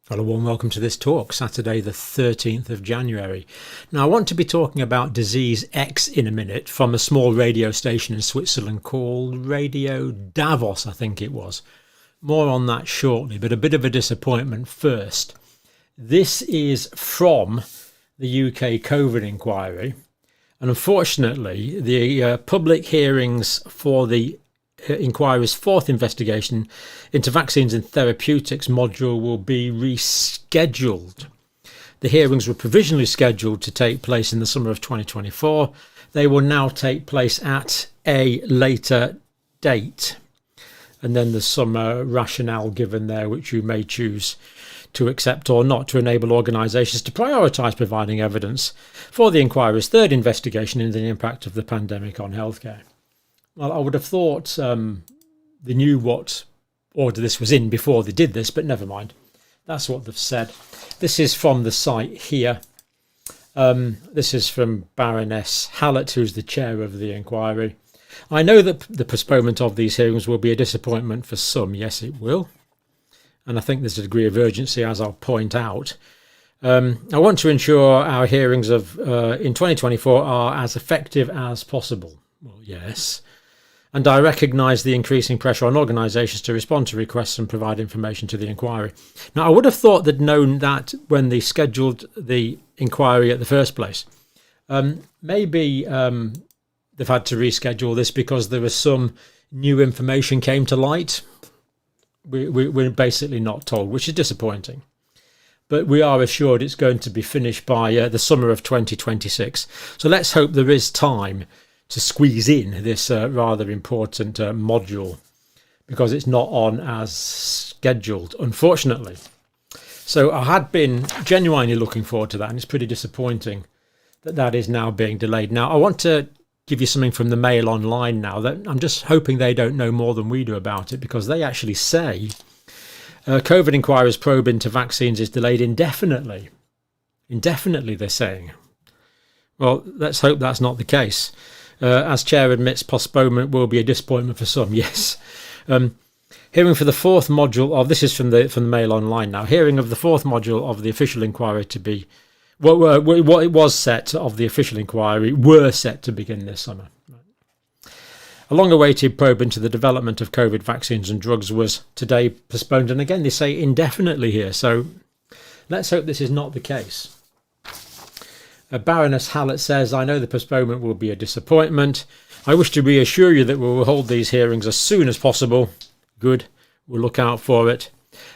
Hello, warm welcome to this talk, Saturday the 13th of January. Now I want to be talking about disease X in a minute from a small radio station in Switzerland called Radio Davos, I think it was. More on that shortly, but a bit of a disappointment first. This is from the UK COVID inquiry, and unfortunately the public hearings for the inquiry's fourth investigation into vaccines and therapeutics module will be rescheduled. The hearings were provisionally scheduled to take place in the summer of 2024. They will now take place at a later date. And then there's some rationale given there which you may choose to accept or not, to enable organisations to prioritise providing evidence for the inquiry's third investigation into the impact of the pandemic on healthcare. Well, I would have thought they knew what order this was in before they did this, but never mind. That's what they've said. This is from the site here. This is from Baroness Hallett, who's the chair of the inquiry. I know that the postponement of these hearings will be a disappointment for some. Yes, it will. And I think there's a degree of urgency, as I'll point out. I want to ensure our hearings in 2024 are as effective as possible. Well, yes. And I recognise the increasing pressure on organisations to respond to requests and provide information to the inquiry. Now, I would have thought they'd known that when they scheduled the inquiry at the first place. Maybe they've had to reschedule this because there was some new information came to light. We're basically not told, which is disappointing. But we are assured it's going to be finished by the summer of 2026. So let's hope there is time to squeeze in this rather important module, because it's not on as scheduled, unfortunately. So I had been genuinely looking forward to that, and it's pretty disappointing that that is now being delayed. Now, I want to give you something from the Mail Online now. That I'm just hoping they don't know more than we do about it, because they actually say COVID inquiry's probe into vaccines is delayed indefinitely. Indefinitely, they're saying. Well, let's hope that's not the case. As chair admits, postponement will be a disappointment for some. Yes. Hearing for the fourth module of this is from the Mail Online now. Hearing of the fourth module of the official inquiry to be what it was set of the official inquiry were set to begin this summer. A long-awaited probe into the development of COVID vaccines and drugs was today postponed, and again they say indefinitely here. So let's hope this is not the case. Baroness Hallett says, I know the postponement will be a disappointment. I wish to reassure you that we will hold these hearings as soon as possible. Good, we'll look out for it.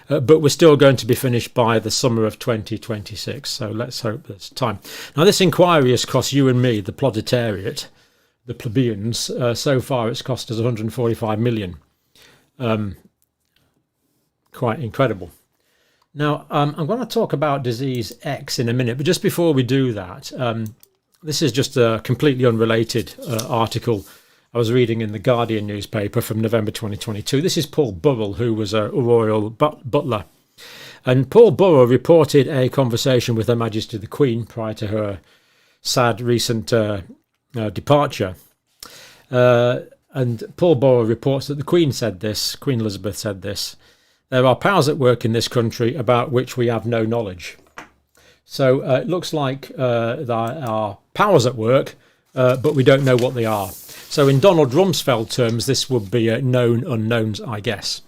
But we're still going to be finished by the summer of 2026. So let's hope there's time. Now, this inquiry has cost you and me, the proletariat, the plebeians. So far, it's cost us 145 million. Quite incredible. Now, I'm going to talk about disease X in a minute, but just before we do that, this is just a completely unrelated article I was reading in the Guardian newspaper from November 2022. This is Paul Burrell, who was a royal butler. And Paul Burrell reported a conversation with Her Majesty the Queen prior to her sad recent departure. And Paul Burrell reports that the Queen said this, Queen Elizabeth said this: there are powers at work in this country about which we have no knowledge. So it looks like there are powers at work, but we don't know what they are. So in Donald Rumsfeld terms, this would be known unknowns, I guess.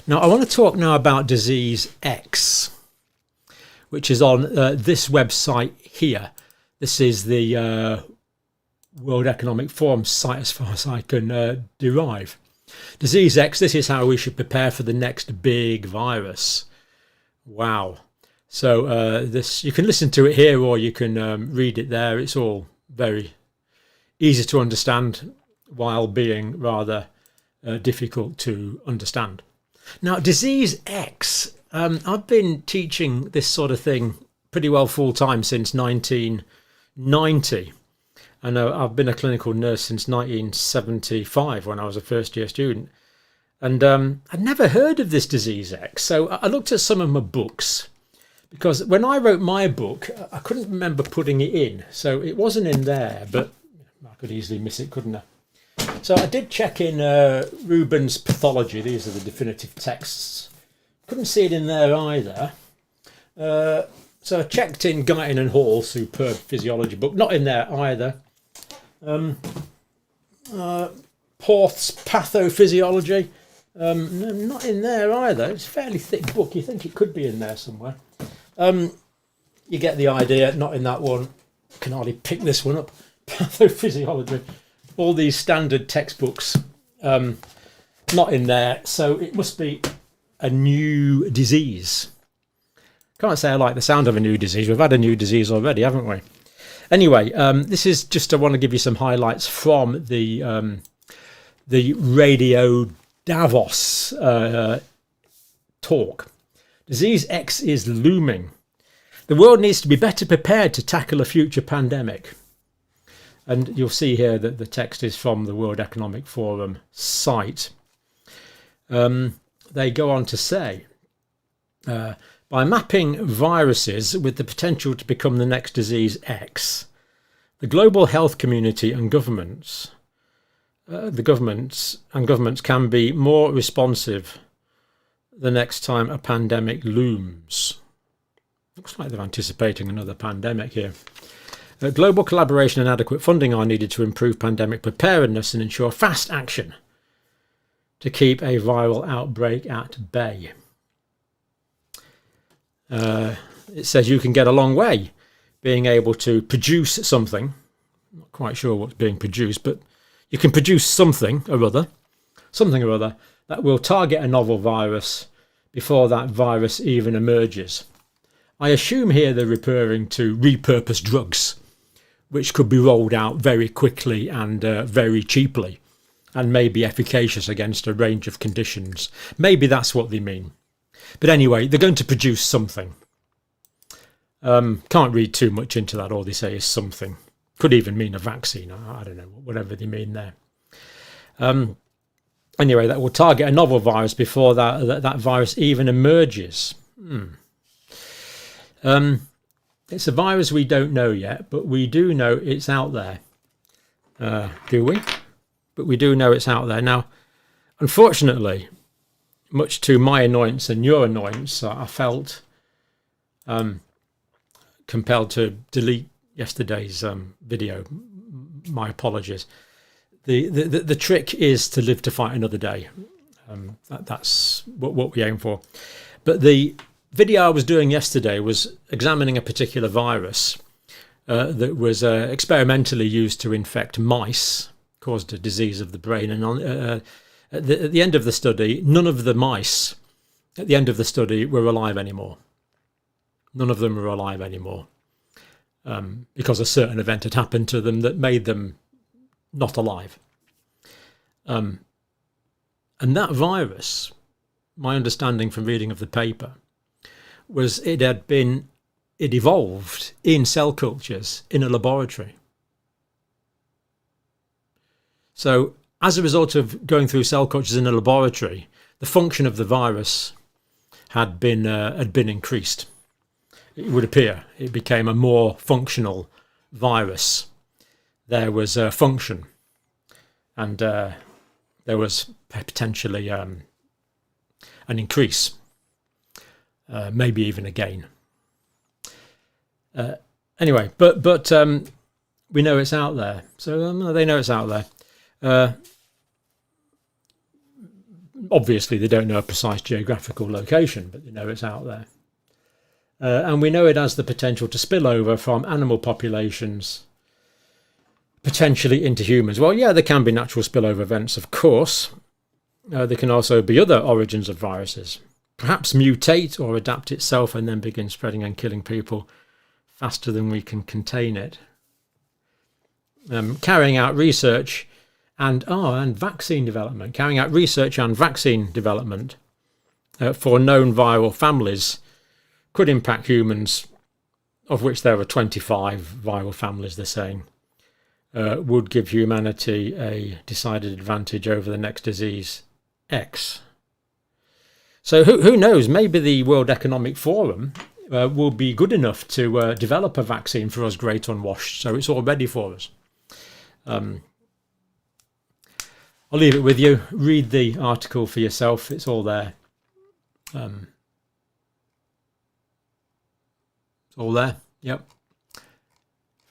Now, I want to talk now about disease X, which is on this website here. This is the World Economic Forum site, as far as I can derive. Disease X, this is how we should prepare for the next big virus. Wow. So this, you can listen to it here or you can read it there. It's all very easy to understand while being rather difficult to understand. Now, disease X, I've been teaching this sort of thing pretty well full time since 1990. And I've been a clinical nurse since 1975 when I was a first year student. And I'd never heard of this disease X. So I looked at some of my books, because when I wrote my book, I couldn't remember putting it in. So it wasn't in there, but I could easily miss it, couldn't I? So I did check in Rubens' Pathology. These are the definitive texts. Couldn't see it in there either. So I checked in Guyton and Hall, superb physiology book, not in there either. Porth's pathophysiology, no, not in there either. It's a fairly thick book. You think it could be in there somewhere. You get the idea. Not in that one. Can hardly pick this one up. Pathophysiology. All these standard textbooks, not in there. So it must be a new disease. Can't say I like the sound of a new disease. We've had a new disease already, haven't we? Anyway, this is just, I want to give you some highlights from the Radio Davos talk. Disease X is looming. The world needs to be better prepared to tackle a future pandemic. And you'll see here that the text is from the World Economic Forum site. They go on to say, by mapping viruses with the potential to become the next disease X, the global health community and governments can be more responsive the next time a pandemic looms. Looks like they're anticipating another pandemic here. Global collaboration and adequate funding are needed to improve pandemic preparedness and ensure fast action to keep a viral outbreak at bay. It says you can get a long way being able to produce something. Not quite sure what's being produced, but you can produce something or other that will target a novel virus before that virus even emerges. I assume here they're referring to repurposed drugs, which could be rolled out very quickly and very cheaply, and may be efficacious against a range of conditions. Maybe that's what they mean. But anyway, they're going to produce something. Can't read too much into that. All they say is something. Could even mean a vaccine. I don't know, whatever they mean there. Anyway, that will target a novel virus before that virus even emerges. It's a virus we don't know yet, but we do know it's out there. Do we? But we do know it's out there. Now, unfortunately, much to my annoyance and your annoyance, I felt compelled to delete yesterday's video. My apologies. The trick is to live to fight another day. That's what we aim for. But the video I was doing yesterday was examining a particular virus that was experimentally used to infect mice, caused a disease of the brain. And at the end of the study, none of the mice at the end of the study were alive anymore. None of them were alive anymore because a certain event had happened to them that made them not alive. And that virus, my understanding from reading of the paper, was it evolved in cell cultures in a laboratory. So as a result of going through cell cultures in a laboratory, the function of the virus had been increased. It would appear it became a more functional virus. There was a function, and there was potentially an increase, maybe even a gain. Anyway, but we know it's out there. So they know it's out there. Obviously, they don't know a precise geographical location, but they know it's out there. And we know it has the potential to spill over from animal populations potentially into humans. Well, yeah, there can be natural spillover events, of course. There can also be other origins of viruses. Perhaps mutate or adapt itself and then begin spreading and killing people faster than we can contain it. Carrying out research and vaccine development. Carrying out research and vaccine development for known viral families could impact humans, of which there are 25 viral families, they're saying, would give humanity a decided advantage over the next disease X. So who knows, maybe the World Economic Forum will be good enough to develop a vaccine for us great unwashed, so it's all ready for us. I'll leave it with you. Read the article for yourself. It's all there. It's all there. Yep.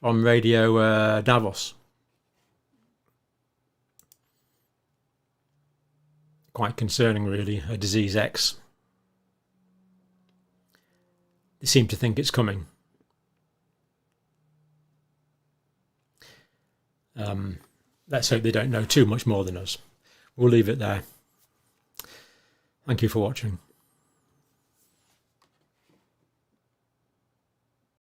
From Radio Davos. Quite concerning, really. A disease X. They seem to think it's coming. Let's hope they don't know too much more than us. We'll leave it there. Thank you for watching.